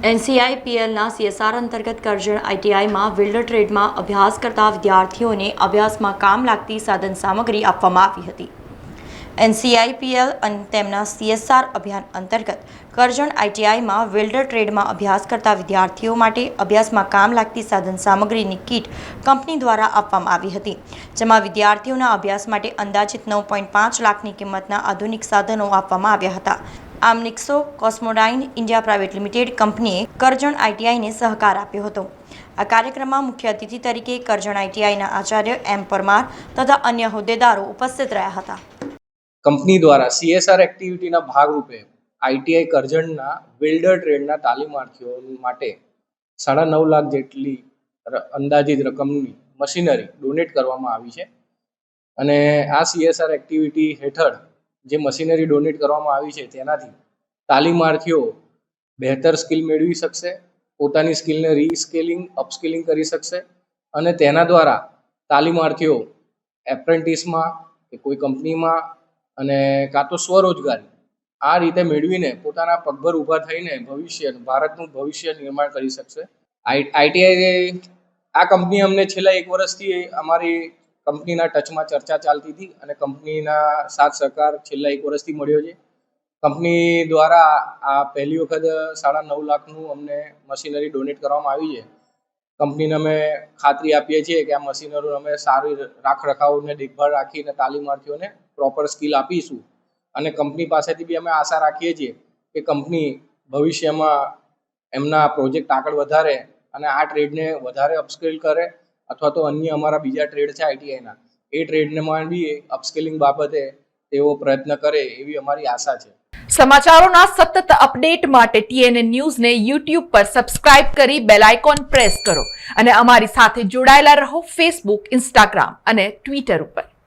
NCIPLના CSR અંતર્ગત Karjan ITIમાં welder ટ્રેડમાં અભ્યાસ કરતા વિદ્યાર્થીઓને અભ્યાસમાં કામ લાગતી સાધન સામગ્રી આપવામાં આવી હતી। NCIPL અને તેમના CSR અભિયાન અંતર્ગત કરજણ ITIમાં વેલ્ડર ટ્રેડમાં અભ્યાસ કરતા વિદ્યાર્થીઓ માટે અભ્યાસમાં કામ લાગતી સાધન સામગ્રીની કીટ કંપની દ્વારા આપવામાં આવી હતી, જેમાં વિદ્યાર્થીઓના અભ્યાસ માટે અંદાજિત 9.5 લાખની કિંમતના આધુનિક સાધનો આપવામાં આવ્યા હતા। આમ નિક્સો કોસ્મોડાઇન ઇન્ડિયા પ્રાઇવેટ લિમિટેડ કંપનીએ કરજણ ITIને સહકાર આપ્યો હતો। આ કાર્યક્રમમાં મુખ્ય અતિથિ તરીકે કરજણ ITIના આચાર્ય M પરમાર તથા અન્ય હોદ્દેદારો ઉપસ્થિત રહ્યા હતા। કંપની દ્વારા CSR એક્ટિવિટીના ભાગરૂપે ITI કરજણના વેલ્ડર ટ્રેડના તાલીમાર્થીઓ માટે 9.5 લાખ જેટલી અંદાજિત રકમની મશીનરી ડોનેટ કરવામાં આવી છે અને આ CSR એક્ટિવિટી હેઠળ જે મશીનરી ડોનેટ કરવામાં આવી છે તેનાથી તાલીમાર્થીઓ બહેતર સ્કિલ મેળવી શકશે, પોતાની સ્કિલને રીસ્કેલિંગ અપસ્કિલિંગ કરી શકશે અને તેના દ્વારા તાલીમાર્થીઓ એપ્રેન્ટિસમાં કે કોઈ કંપનીમાં અને કાં તો સ્વરોજગારી આ રીતે મેળવીને પોતાના પગભર ઊભા થઈને ભારતનું ભવિષ્ય નિર્માણ કરી શકશે। ITI આ કંપની અમને છેલ્લા 1 વર્ષથી અમારી કંપનીના ટચમાં ચર્ચા ચાલતી હતી અને કંપનીના સાથ સહકાર છેલ્લા 1 વર્ષથી મળ્યો છે। કંપની દ્વારા આ પહેલી વખત 9.5 લાખનું અમને મશીનરી ડોનેટ કરવામાં આવી છે। કંપનીને અમે ખાતરી આપીએ છીએ કે આ મશીનરી અમે સારી રાખરખાવને દેખભાળ રાખીને તાલીમાર્થીઓને પ્રોપર સ્કિલ આપીશું અને કંપની પાસેથી બી અમે આશા રાખીએ છીએ કે કંપની ભવિષ્યમાં એમના પ્રોજેક્ટ આગળ વધારે અને આ ટ્રેડને વધારે અપસ્કેલ કરે અથવા તો અન્ય અમારા બીજા ટ્રેડ છે ITIના એ ટ્રેડમાં બી અપસ્કેલિંગ બાબતે તેઓ પ્રયત્ન કરે એવી અમારી આશા છે। સમાચારોના સતત અપડેટ માટે TNN ન્યૂઝને YouTube પર સબસ્ક્રાઇબ કરી બેલ આઇકોન પ્રેસ કરો અને અમારી સાથે જોડાયેલા રહો Facebook, Instagram અને Twitter ઉપર।